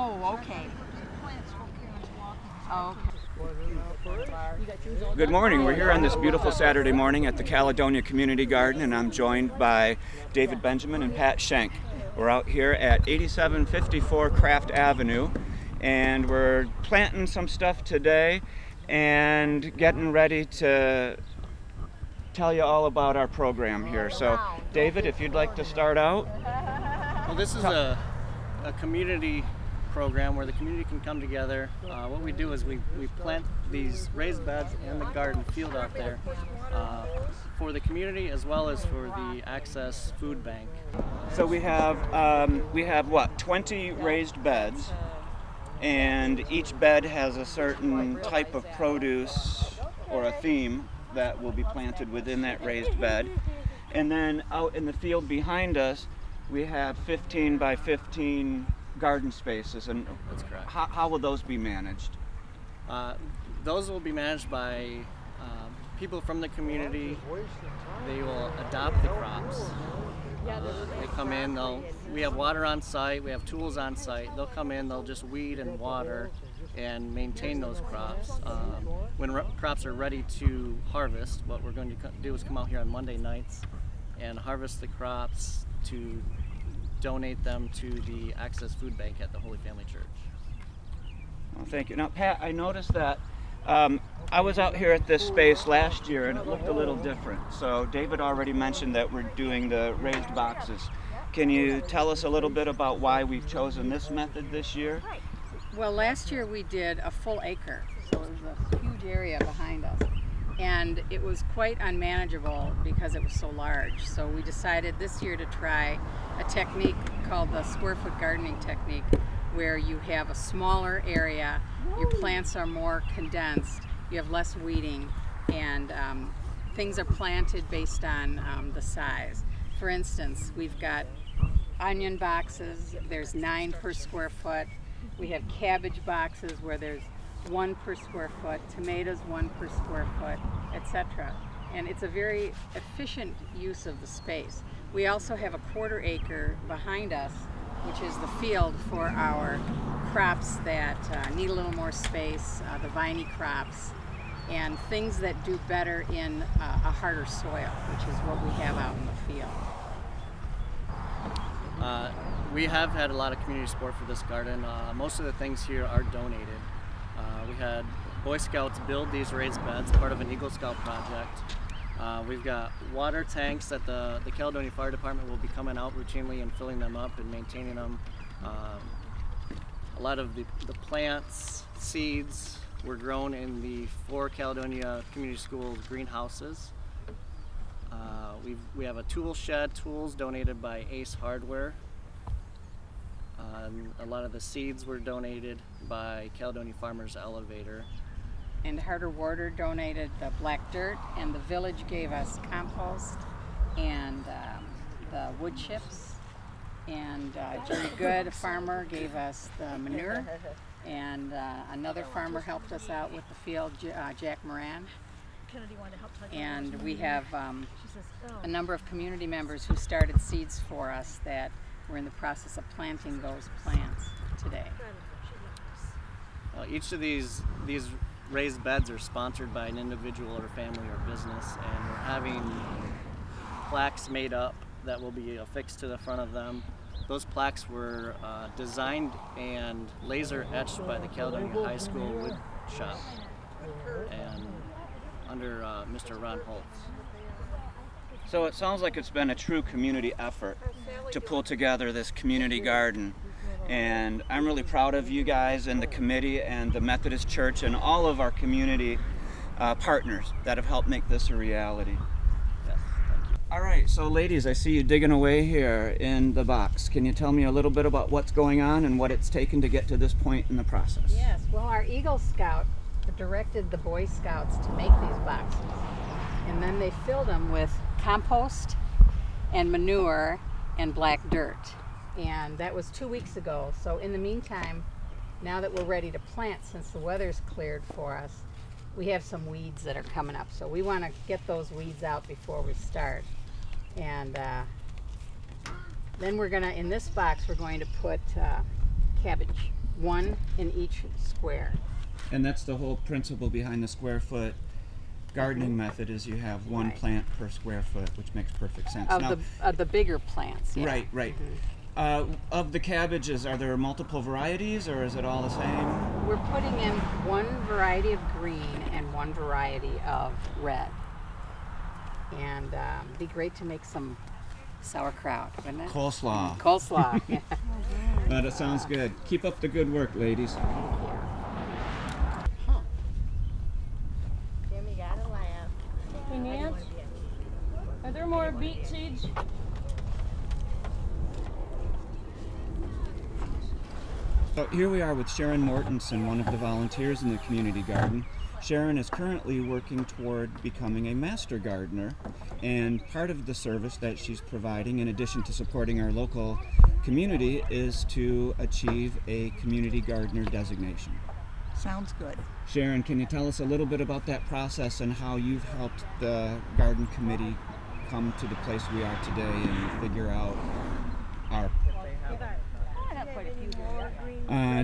Oh, okay. Oh, okay. Good morning. We're here on this beautiful Saturday morning at the Caledonia Community Garden, and I'm joined by David Benjamin and Pat Schenk. We're out here at 8754 Craft Avenue, and we're planting some stuff today and getting ready to tell you all about our program here. So, David, if you'd like to start out. Well, this is a community program where the community can come together. What we do is we plant these raised beds in the garden field out there for the community as well as for the Access Food Bank. So we have what, 20 raised beds, and each bed has a certain type of produce or a theme that will be planted within that raised bed. And then out in the field behind us, we have 15 by 15 garden spaces. And that's correct. How will those be managed? Those will be managed by people from the community. They will adopt the crops. They come in, we have water on site, we have tools on site. They'll come in, they'll just weed and water and maintain those crops. When crops are ready to harvest, what we're going to do is come out here on Monday nights and harvest the crops to donate them to the Access Food Bank at the Holy Family Church. Well, thank you. Now, Pat, I noticed that I was out here at this space last year and it looked a little different. So David already mentioned that we're doing the raised boxes. Can you tell us a little bit about why we've chosen this method this year? Well, last year we did a full acre, so it was a huge area behind us. And it was quite unmanageable because it was so large. So we decided this year to try a technique called the square foot gardening technique, where you have a smaller area, your plants are more condensed, you have less weeding, and things are planted based on the size. For instance, we've got onion boxes, there's 9 per square foot. We have cabbage boxes where there's 1 per square foot, tomatoes 1 per square foot, etc. And it's a very efficient use of the space. We also have a 1/4 acre behind us, which is the field for our crops that need a little more space, the viney crops, and things that do better in a harder soil, which is what we have out in the field. We have had a lot of community support for this garden. Most of the things here are donated. We had Boy Scouts build these raised beds, part of an Eagle Scout project. We've got water tanks that the Caledonia Fire Department will be coming out routinely and filling them up and maintaining them. A lot of the plants, seeds were grown in the 4 Caledonia Community Schools greenhouses. We have a tool shed, tools donated by Ace Hardware. A lot of the seeds were donated by Caledonia Farmers Elevator. And Harder Warder donated the black dirt, and the village gave us compost and the wood chips. And Jerry Good, a farmer, gave us the manure, and another farmer helped us out with the field, Jack Moran. And we have a number of community members who started seeds for us that we're in the process of planting those plants today. Each of these raised beds are sponsored by an individual or family or business, and we're having plaques made up that will be affixed to the front of them. Those plaques were designed and laser etched by the Caledonia High School wood shop and under Mr. Ron Holtz. So it sounds like it's been a true community effort to pull together this community garden. And I'm really proud of you guys and the committee and the Methodist Church and all of our community partners that have helped make this a reality. Yes, thank you. All right, so ladies, I see you digging away here in the box. Can you tell me a little bit about what's going on and what it's taken to get to this point in the process? Yes, well, our Eagle Scout directed the Boy Scouts to make these boxes. And then they filled them with compost and manure and black dirt. And that was 2 weeks ago. So in the meantime, now that we're ready to plant, since the weather's cleared for us, we have some weeds that are coming up. So we want to get those weeds out before we start. And then we're gonna, in this box, we're going to put cabbage. one in each square. And that's the whole principle behind the square foot gardening method, is you have one Right. plant per square foot, which makes perfect sense. Of the bigger plants, yeah. Right, right. Of the cabbages, are there multiple varieties, or is it all the same? We're putting in one variety of green and one variety of red. And it'd be great to make some sauerkraut, wouldn't it? Coleslaw. Coleslaw. Yeah. That sounds good. Keep up the good work, ladies. Jimmy got a laugh. Hey, Nance, are there more beet seeds? So here we are with Sharon Mortensen, one of the volunteers in the community garden. Sharon is currently working toward becoming a master gardener, and part of the service that she's providing, in addition to supporting our local community, is to achieve a community gardener designation. Sounds good. Sharon, can you tell us a little bit about that process and how you've helped the garden committee come to the place we are today and figure out our...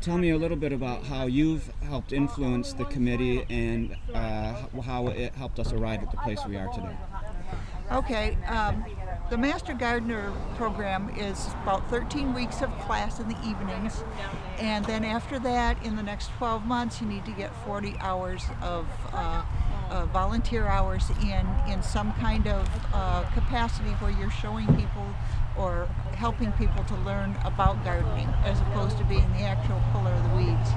tell me a little bit about how you've helped influence the committee and how it helped us arrive at the place we are today. Okay, the Master Gardener program is about 13 weeks of class in the evenings, and then after that, in the next 12 months, you need to get 40 hours of volunteer hours in some kind of capacity where you're showing people or helping people to learn about gardening as opposed to being the actual puller of the weeds.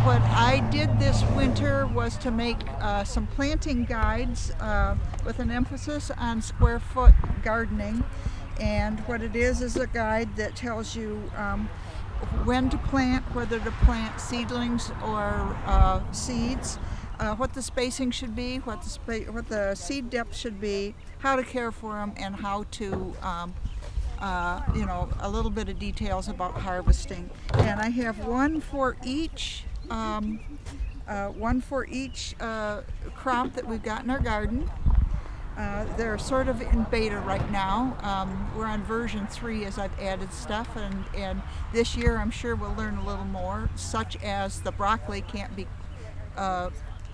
What I did this winter was to make some planting guides with an emphasis on square foot gardening, and what it is a guide that tells you when to plant, whether to plant seedlings or seeds, what the spacing should be, what the seed depth should be, how to care for them, and how to, a little bit of details about harvesting. And I have one for each crop that we've got in our garden. They're sort of in beta right now. We're on version 3 as I've added stuff, and this year I'm sure we'll learn a little more, such as the broccoli can't be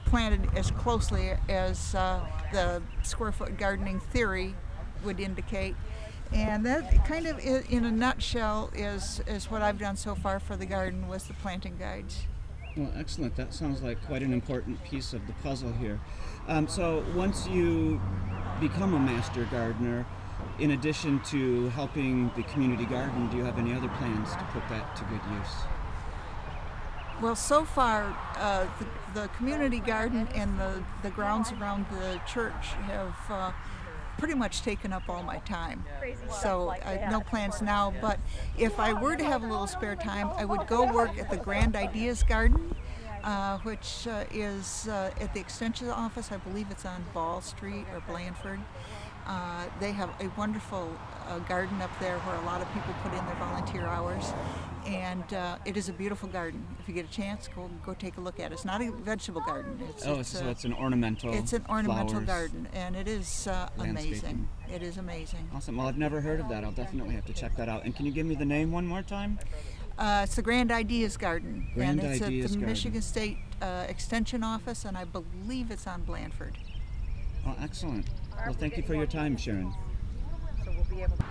planted as closely as the square foot gardening theory would indicate. And that kind of, in a nutshell, is what I've done so far for the garden, was the planting guides. Well, excellent. That sounds like quite an important piece of the puzzle here. So once you become a master gardener, in addition to helping the community garden, do you have any other plans to put that to good use? Well, so far, the community garden and the grounds around the church have pretty much taken up all my time. So I have no plans now, but if I were to have a little spare time, I would go work at the Grand Ideas Garden, which is at the Extension Office. I believe it's on Ball Street or Blandford. They have a wonderful garden up there where a lot of people put in their volunteer hours, and it is a beautiful garden. If you get a chance, go take a look at it. It's not a vegetable garden. So it's an ornamental. It's an ornamental flowers, garden, and it is amazing. It is amazing. Awesome. Well, I've never heard of that. I'll definitely have to check that out. And can you give me the name one more time? It's the Grand Ideas Garden, Grand and it's Ideas at the Garden. Michigan State Extension Office, and I believe it's on Blandford. Oh, excellent. Well, thank you for your time, Sharon. So we'll be able to...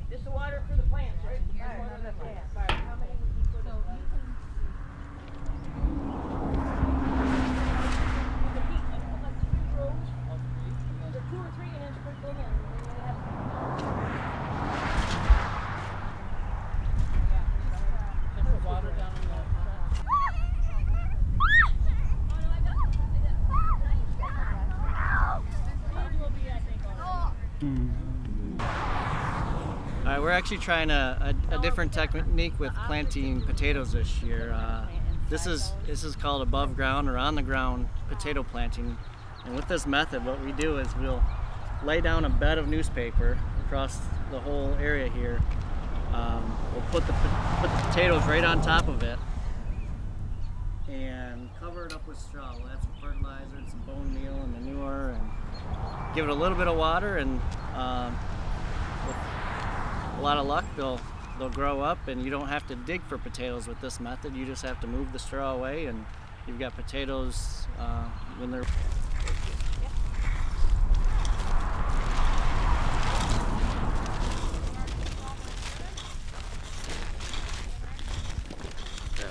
Just the water for the plants, right? How many would you put in? The heat, I put like 3 rows. The 2 or 3 and then sprinkle them in. Just the water down in the All right, we're actually trying a different technique with planting potatoes this year. This is called above ground or on the ground potato planting. And with this method, what we do is we'll lay down a bed of newspaper across the whole area here. We'll put the potatoes right on top of it and cover it up with straw. We'll add some fertilizer and some bone meal and manure and give it a little bit of water, and with a lot of luck they'll grow up, and you don't have to dig for potatoes with this method. You just have to move the straw away and you've got potatoes when they're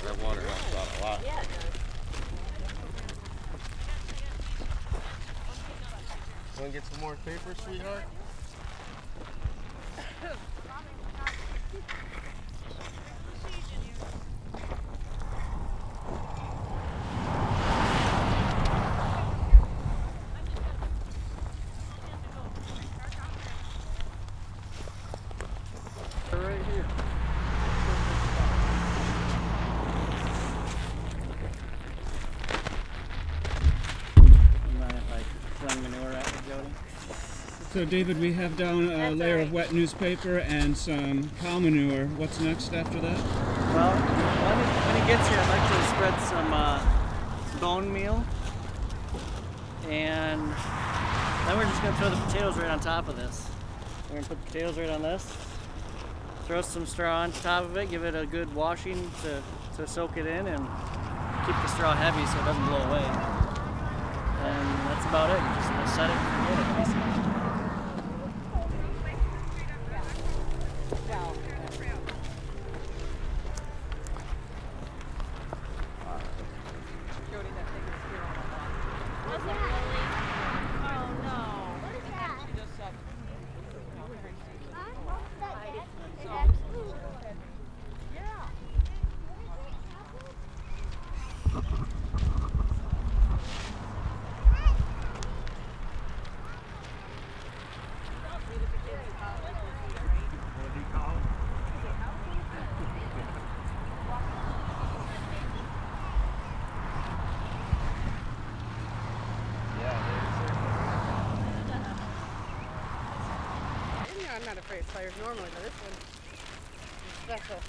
that water helps out a lot. Want to get some more paper, sweetheart? Right here. So David, we have down a layer of wet newspaper and some cow manure. What's next after that? Well, when it gets here, I'd like to spread some bone meal, and then we're just going to throw the potatoes right on top of this. We're going to put the potatoes right on this, throw some straw on top of it, give it a good washing to soak it in, and keep the straw heavy so it doesn't blow away. And that's about it. You just set it and forget it, basically. I'm not afraid of spiders normally, but this one is special.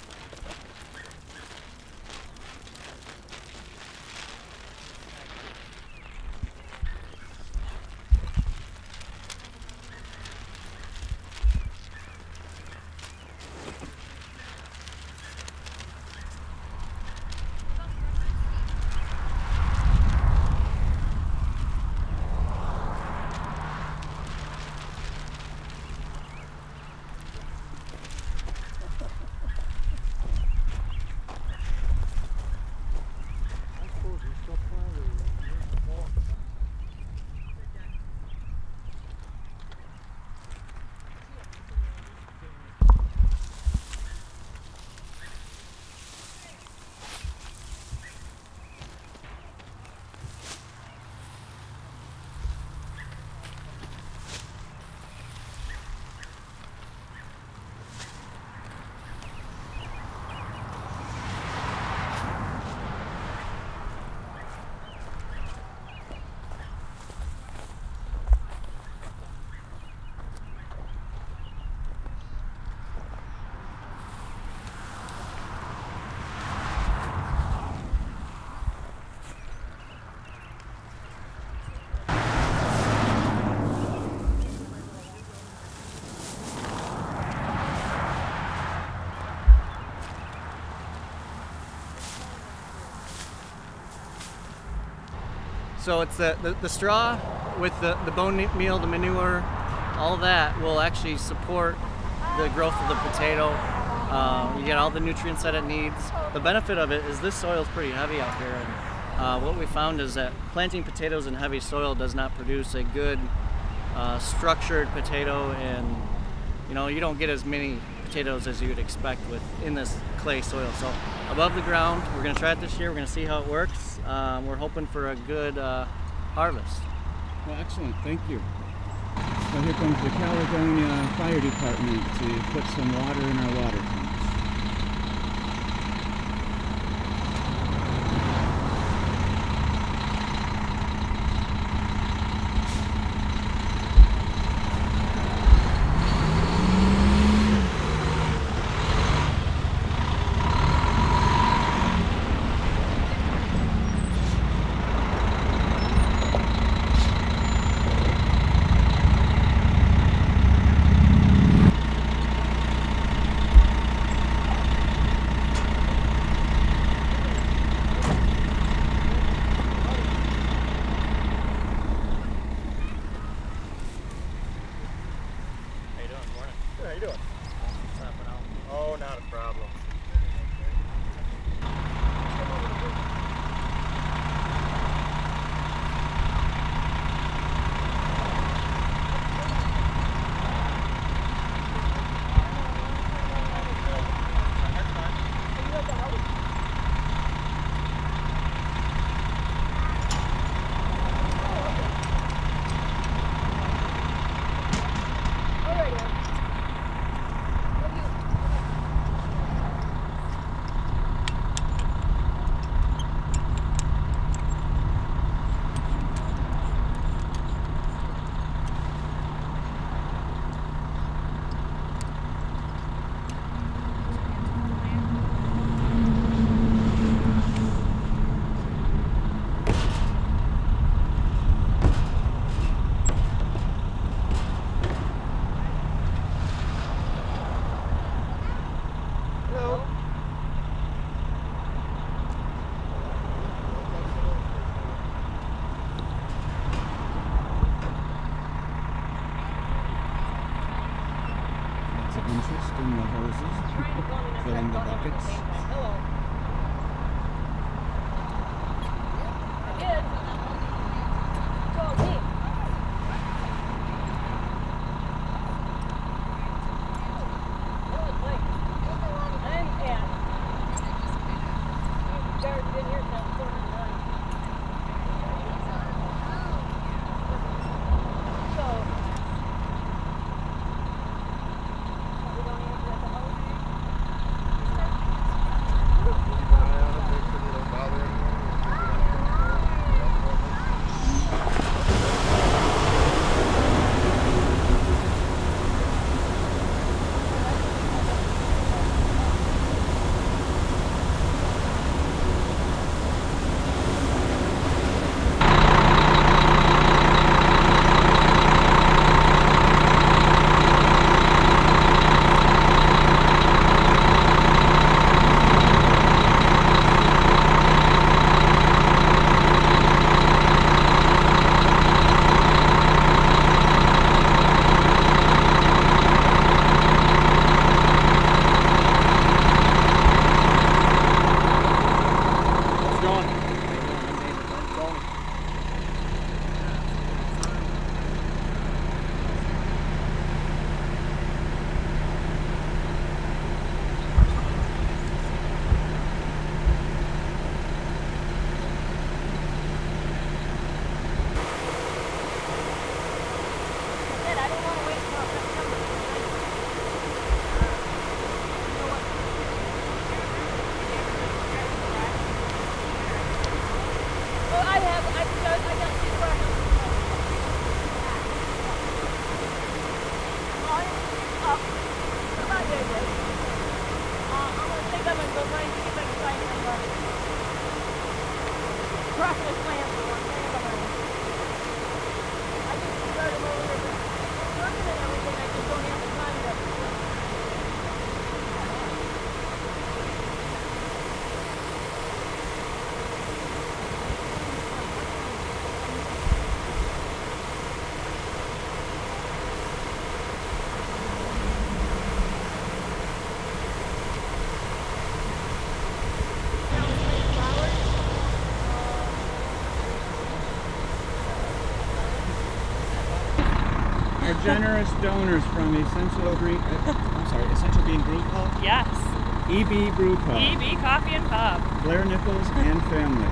So it's the straw with the bone meal, the manure, all that will actually support the growth of the potato. You get all the nutrients that it needs. The benefit of it is this soil is pretty heavy out here, and what we found is that planting potatoes in heavy soil does not produce a good structured potato, and you don't get as many potatoes as you would expect in this clay soil. So above the ground, we're going to try it this year. We're going to see how it works. We're hoping for a good harvest. Well, excellent. Thank you. So here comes the Caledonia Fire Department to put some water in our water tanks. How you doing? Oh, not a problem. Interest in the hoses, filling the buckets. generous donors from Essential Bean Brew Pub, Yes. EB Brew Pub, EB Coffee and Pub. Blair Nichols and family.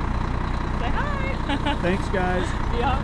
Say hi. Thanks, guys. Yeah.